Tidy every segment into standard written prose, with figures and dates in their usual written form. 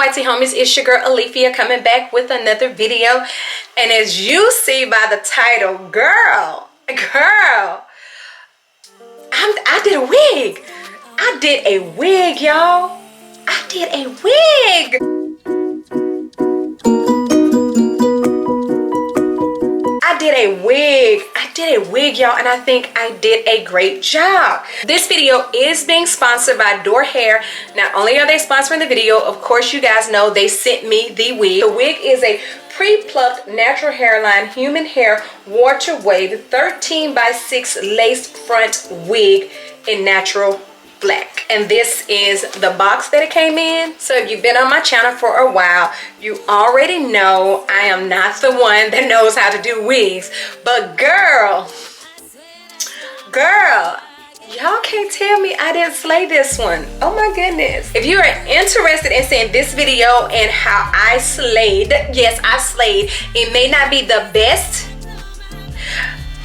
YT homies, it's your girl Alethea coming back with another video. And as you see by the title, girl, I did a wig. I did a wig, y'all. I did a wig. I did a wig, y'all, and I think I did a great job. This video is being sponsored by Dorhair. Not only are they sponsoring the video, of course you guys know they sent me the wig. The wig is a pre-plucked natural hairline human hair water wave 13x6 lace front wig in natural black. And this is the box that it came in. So if you've been on my channel for a while, you already know I am not the one that knows how to do wigs, but girl, y'all can't tell me I didn't slay this one. Oh my goodness. If you are interested in seeing this video and how I slayed, yes, I slayed. It may not be the best,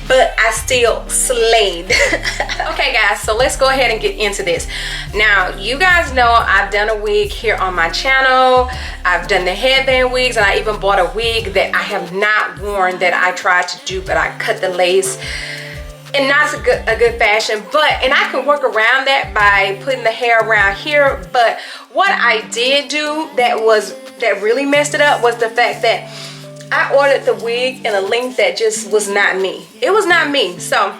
but I still slayed. Okay guys, so let's go ahead and get into this. Now, you guys know I've done a wig here on my channel. I've done the headband wigs, and I even bought a wig that I have not worn that I tried to do, but I cut the lace and not a good fashion, and I can work around that by putting the hair around here. But what I did do that really messed it up was the fact that I ordered the wig in a length that just was not me. It was not me. So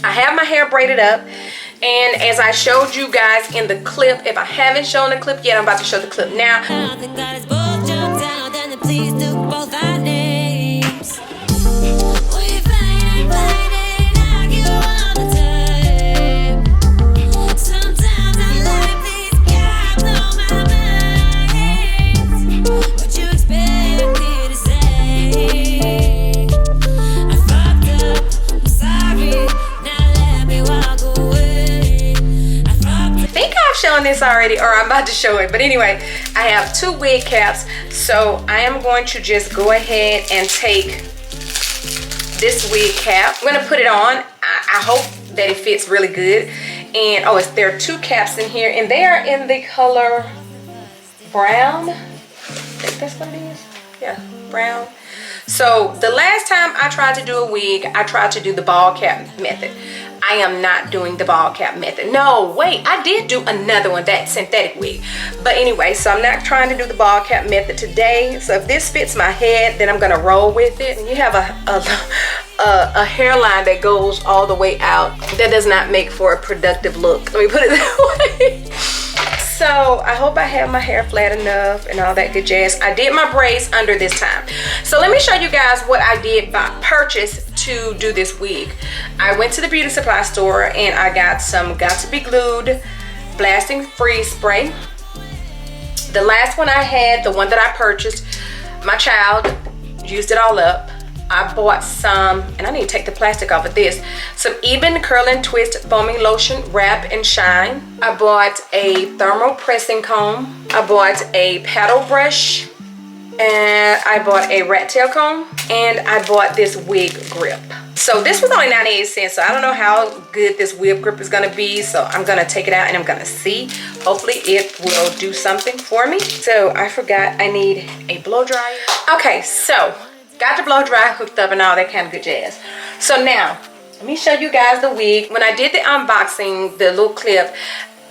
I have my hair braided up, and as I showed you guys in the clip, if I haven't shown the clip yet, I'm about to show the clip now. Showing this already, or I'm about to show it, but anyway, I have two wig caps, so I am going to just go ahead and take this wig cap. I'm gonna put it on. I hope that it fits really good. And there are two caps in here, and they are in the color brown. I think that's what it is. Yeah, brown. So the last time I tried to do a wig, I tried to do the ball cap method. I am not doing the ball cap method. No, wait, I did do another one, that synthetic wig. But anyway, so I'm not trying to do the ball cap method today. So if this fits my head, then I'm gonna roll with it. And you have a hairline that goes all the way out. That does not make for a productive look. Let me put it that way. So I hope I have my hair flat enough and all that good jazz. I did my braids under this time. So let me show you guys what I did by purchase to do this wig. I went to the beauty supply store and I got some Got to Be Glued blasting freeze spray. The last one I had, the one that I purchased, my child used it all up. I bought some, and I need to take the plastic off of this, some Even Curl and Twist Foaming Lotion Wrap and Shine. I bought a thermal pressing comb. I bought a paddle brush, and I bought a rat tail comb, and I bought this wig grip. So this was only 98 cents, so I don't know how good this wig grip is gonna be, so I'm gonna take it out and I'm gonna see. Hopefully it will do something for me. So I forgot I need a blow dryer. Okay, so got the blow dryer hooked up and all that kind of good jazz. So now, let me show you guys the wig. When I did the unboxing, the little clip,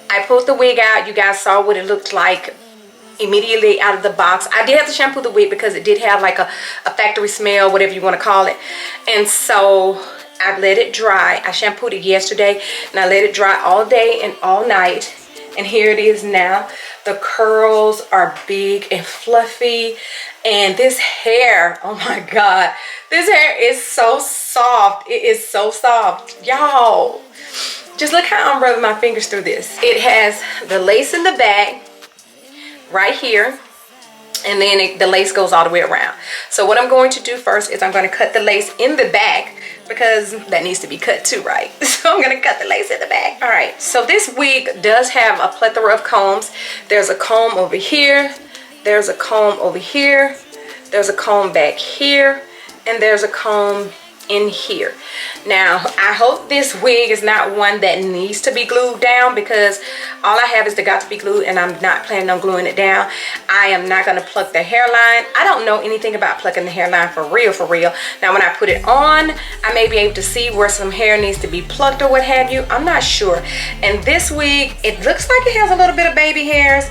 I pulled the wig out. You guys saw what it looked like immediately out of the box. I did have to shampoo the wig because it did have like a factory smell, whatever you want to call it. And so I let it dry. I shampooed it yesterday and I let it dry all day and all night. And here it is now. The curls are big and fluffy. And this hair, oh my God, this hair is so soft. It is so soft. Y'all, just look how I'm rubbing my fingers through this. It has the lace in the back right here. And then the lace goes all the way around. So what I'm going to do first is I'm going to cut the lace in the back because that needs to be cut too, right? So I'm going to cut the lace in the back. All right, so this wig does have a plethora of combs. There's a comb over here. There's a comb over here. There's a comb back here. And there's a comb in here. Now, I hope this wig is not one that needs to be glued down, because all I have is the got to be glued, and I'm not planning on gluing it down. I am not going to pluck the hairline. I don't know anything about plucking the hairline for real, for real. Now, when I put it on, I may be able to see where some hair needs to be plucked or what have you. I'm not sure. And this wig, it looks like it has a little bit of baby hairs.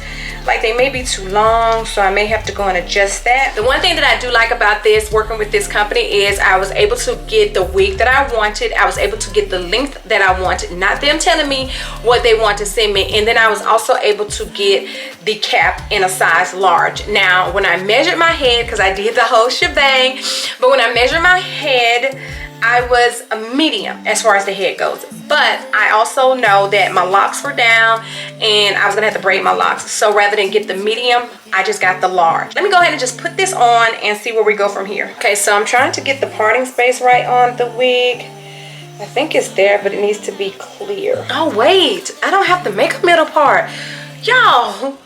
Like they may be too long, so I may have to go and adjust that. The one thing that I do like about this, working with this company, is I was able to get the wig that I wanted. I was able to get the length that I wanted, not them telling me what they want to send me. And then I was also able to get the cap in a size large. Now, when I measured my head, because I did the whole shebang, but when I measured my head, I was a medium as far as the head goes. But I also know that my locks were down and I was gonna have to braid my locks. So rather than get the medium, I just got the large. Let me go ahead and just put this on and see where we go from here. Okay, so I'm trying to get the parting space right on the wig. I think it's there, but it needs to be clear. Oh wait, I don't have to make a middle part. Y'all,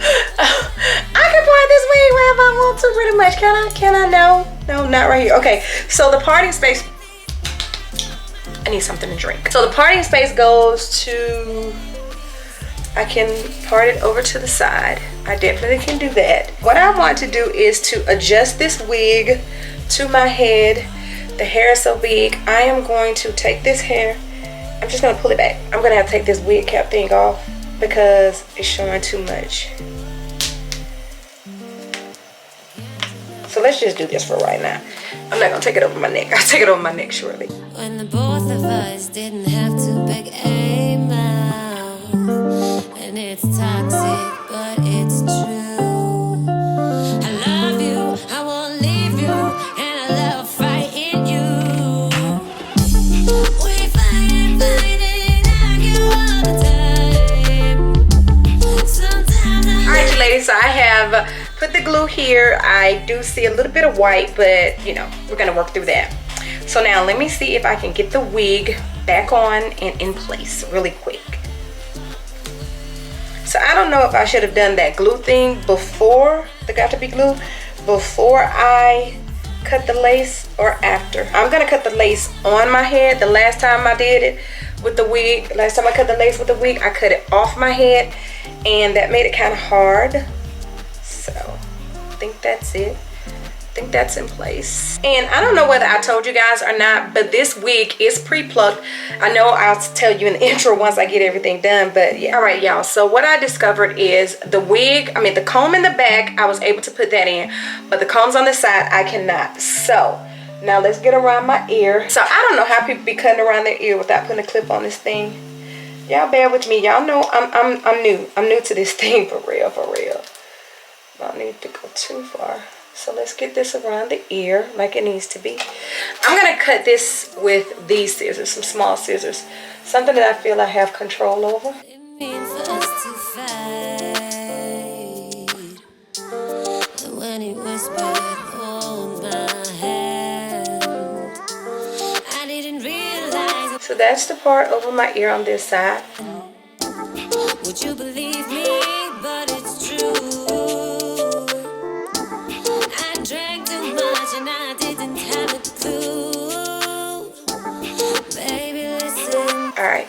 I can part this wig wherever I want to pretty much. Can I? No, not right here. Okay, so the parting space, I need something to drink. So the parting space goes to, I can part it over to the side. I definitely can do that. What I want to do is to adjust this wig to my head. The hair is so big. I am going to take this hair, I'm just gonna pull it back. I'm gonna have to take this wig cap thing off because it's showing too much. So let's just do this for right now. I'm not gonna take it over my neck. I'll take it over my neck shortly. When the both of us didn't have to big aim out, and it's toxic, but it's true. I love you, I won't leave you, and I love fighting you. We fight, argue all the time. Sometimes all right, you ladies, so I have put the glue here. I do see a little bit of white, but you know, we're gonna work through that. So now let me see if I can get the wig back on and in place really quick. So I don't know if I should have done that glue thing before the got to be glue, before I cut the lace, or after. I'm gonna cut the lace on my head. The last time I did it with the wig, last time I cut the lace with the wig, I cut it off my head, and that made it kind of hard. So I think that's it. I think that's in place. And I don't know whether I told you guys or not, but this wig is pre-plucked. I know I'll tell you in the intro once I get everything done, but yeah. All right, y'all, so what I discovered is the wig, I mean the comb in the back, I was able to put that in, but the combs on the side, I cannot. So now let's get around my ear. So I don't know how people be cutting around their ear without putting a clip on this thing. Y'all bear with me. Y'all know I'm new. I'm new to this thing for real, for real. I don't need to go too far. So let's get this around the ear like it needs to be. I'm gonna cut this with these scissors, some small scissors. Something that I feel I have control over. it means for us to fight. And when he whispered, hold my hand, I didn't realize. So that's the part over my ear on this side. Would you believe me? But it's true. I drank too much and I didn't have a clue. Baby, listen. All right,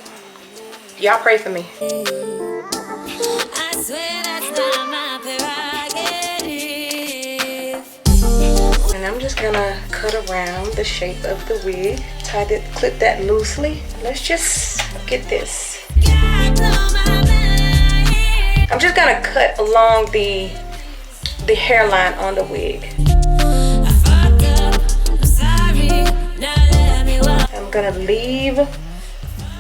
y'all pray for me. I swear that's not my prerogative. And I'm just gonna cut around the shape of the wig. Clip that loosely. Let's just get this. I'm just gonna cut along the hairline on the wig. I'm gonna leave a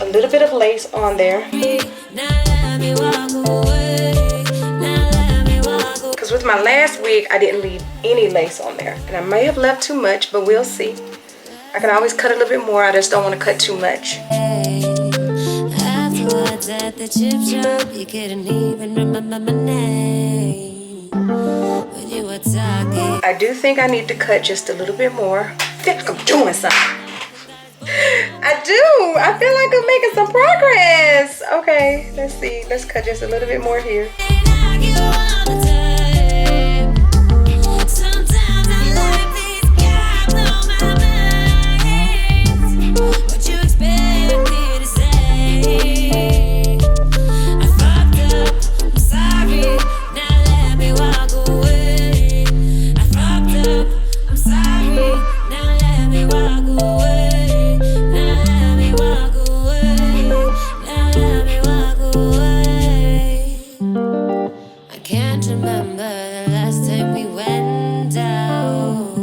little bit of lace on there. Because with my last wig, I didn't leave any lace on there. And I may have left too much, but we'll see. I can always cut a little bit more. I just don't want to cut too much. Afterwards at the chip shop, you couldn't even remember my name when you were talking. I do think I need to cut just a little bit more. I feel like I'm doing something. I do. I feel like I'm making some progress. Okay, let's see. Let's cut just a little bit more here. can't remember the last time we went out,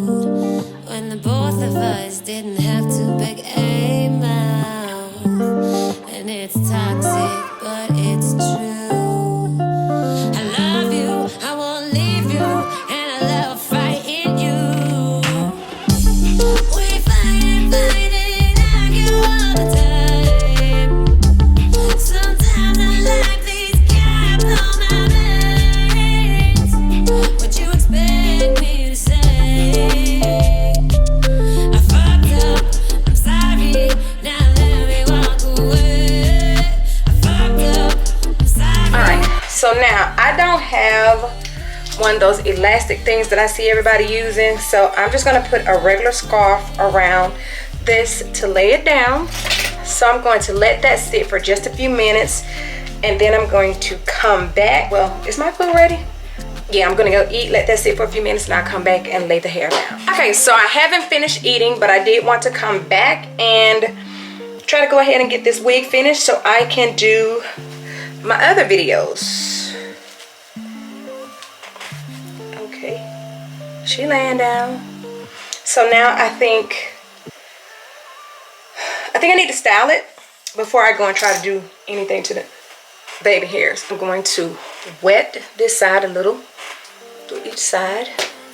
when the both of us didn't have to big aim out. And it's toxic, but it's true. I love you, I won't leave you, and I love fighting you. We fight and argue all the time. Sometimes I like these gaps on my veins. What you expect me to say? I fucked up, I'm sorry, now let me walk away. I fucked up, I'm sorry. Alright, so now I don't have one of those elastic things that I see everybody using, so I'm just gonna put a regular scarf around this to lay it down. So I'm going to let that sit for just a few minutes, and then I'm going to come back. Well, is my food ready? Yeah, I'm gonna go eat, let that sit for a few minutes, and I'll come back and lay the hair down. Okay, so I haven't finished eating, but I did want to come back and try to go ahead and get this wig finished so I can do my other videos. Okay, she laying down. So now I think I need to style it before I go and try to do anything to the baby hairs. I'm going to wet this side a little, do each side.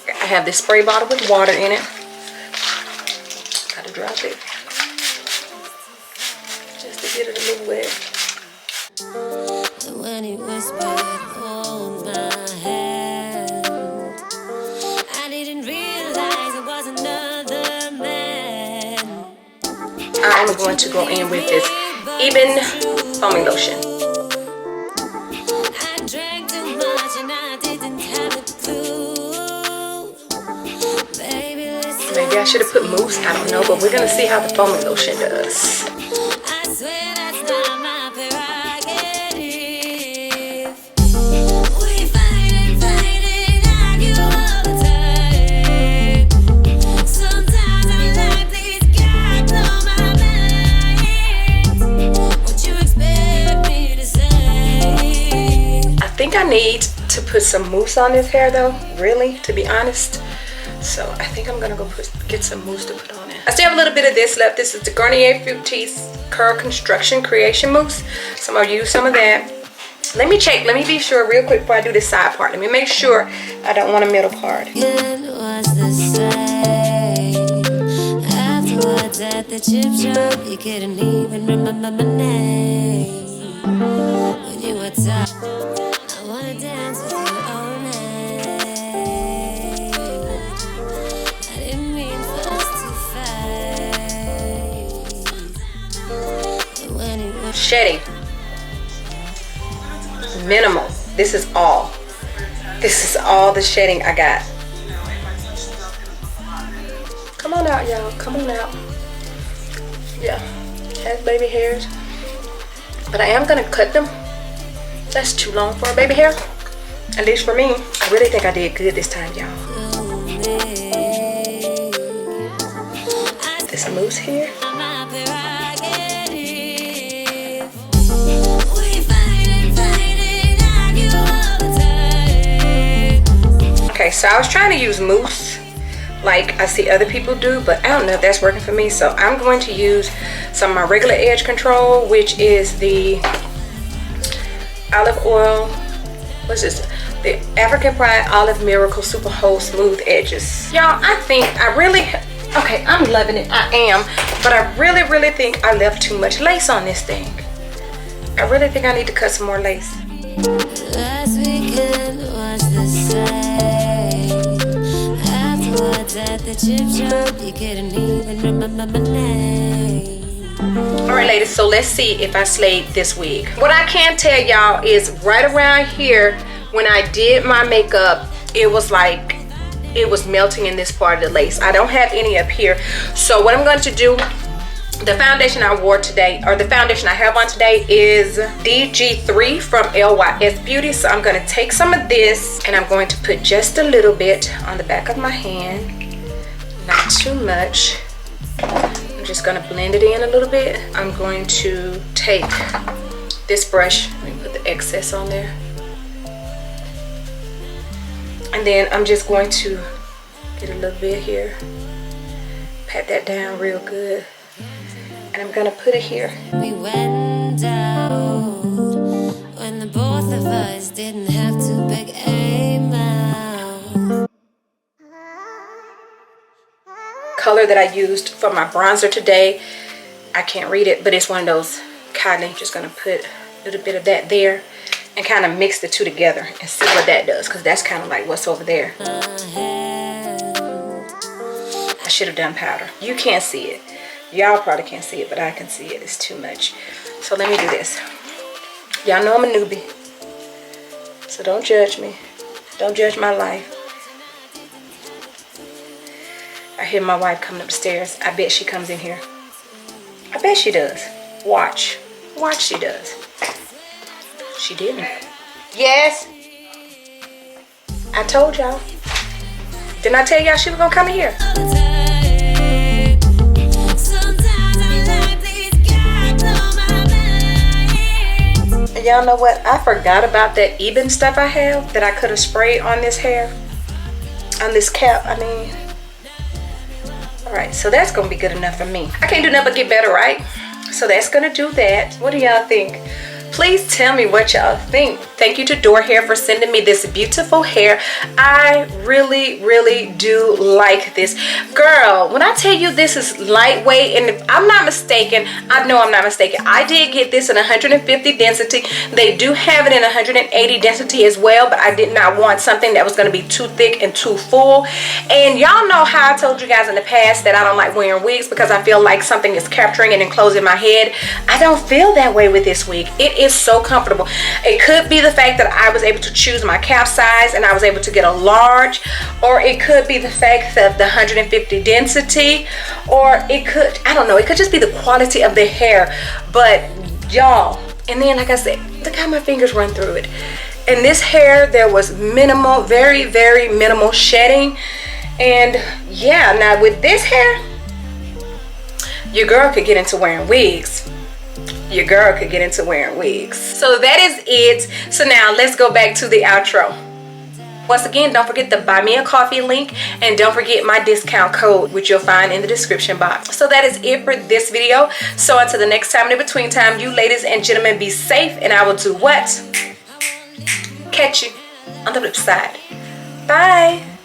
I have this spray bottle with water in it. Gotta drop it just to get it a little wet. When he whispered, hold my hand, I didn't realize it was another man. I'm going to go in with this Eben foaming lotion. I drank too much and I didn't have a clue. Baby, listen, Maybe I should have put mousse, I don't know, but we're gonna see how the foaming lotion does. I swear that's not my prerogative. We fight and argue all the time. Sometimes I like these gaps on my veins. What you expect me to say? I think I need to put some mousse on this hair though, really, to be honest. So I think I'm gonna go get some mousse to put on it. I still have a little bit of this left. This is the Garnier Fructis Curl Construction Creation Mousse. So I'm gonna use some of that. Let me check, let me be sure real quick before I do this side part. Let me make sure I don't want a middle part. It was the same. Afterwards at the chip shop, you couldn't even remember my name. When you were top, I wanna dance with you all night. I didn't mean for us to fight. But when it was Shedding. Minimal. This is all. This is all the shedding I got. Come on out, y'all. Come on out. Yeah. Has baby hairs. But I am gonna cut them. That's too long for a baby hair. At least for me. I really think I did good this time, y'all. This mousse here. my prerogative. We fight and argue all the time. Okay, so I was trying to use mousse like I see other people do, but I don't know if that's working for me. So I'm going to use some of my regular edge control, which is the olive oil. What's this? The African Pride Olive Miracle Super Hold Smooth Edges. Y'all, I think I really, okay, I'm loving it. I am, but I really think I left too much lace on this thing. I really think I need to cut some more lace. Last weekend was the same. Afterwards at the chip shop, you couldn't even remember my name. Alright ladies, so let's see if I slayed this wig. What I can tell y'all is right around here when I did my makeup, it was like it was melting in this part of the lace. I don't have any up here. So what I'm going to do, the foundation I wore today, or the foundation I have on today, is DG3 from LYS Beauty. So I'm going to take some of this and I'm going to put just a little bit on the back of my hand. Not too much. I'm just going to blend it in a little bit. I'm going to take this brush and put the excess on there. And then I'm just going to get a little bit here. Pat that down real good. And I'm gonna put it here. We went out when the both of us didn't have too big a mouth. Color that I used for my bronzer today, I can't read it, but it's one of those cotton. Just gonna put a little bit of that there and kind of mix the two together and see what that does, because that's kind of like what's over there. I should have done powder. You can't see it. Y'all probably can't see it, but I can see it. It's too much. So let me do this. Y'all know I'm a newbie, so don't judge me. Don't judge my life. I hear my wife coming upstairs. I bet she comes in here. I bet she does. Watch. Watch she does. She didn't. Yes. I told y'all. Didn't I tell y'all she was gonna come in here? And y'all know what? I forgot about that Eben stuff I have that I could have sprayed on this hair. On this cap, I mean. Alright, so that's gonna be good enough for me. I can't do nothing but get better, right? So that's gonna do that. What do y'all think? Please tell me what y'all think. Thank you to Dorhair for sending me this beautiful hair. I really, really do like this. Girl, when I tell you this is lightweight, and if I'm not mistaken, I know I'm not mistaken, I did get this in 150 density. They do have it in 180 density as well, but I did not want something that was going to be too thick and too full. And y'all know how I told you guys in the past that I don't like wearing wigs because I feel like something is capturing and enclosing my head. I don't feel that way with this wig. It is so comfortable. It could be the fact that I was able to choose my cap size and I was able to get a large, or it could be the fact of the 150 density, or it could, I don't know, it could just be the quality of the hair. But y'all, and then like I said, look how my fingers run through it. In this hair there was minimal, very, very minimal shedding. And yeah, now with this hair, your girl could get into wearing wigs. Your girl could get into wearing wigs. So that is it. So now let's go back to the outro. Once again, don't forget the buy me a coffee link, and don't forget my discount code, which you'll find in the description box. So that is it for this video. So until the next time, in between time, you ladies and gentlemen be safe, and I will do what? Catch you on the flip side. Bye.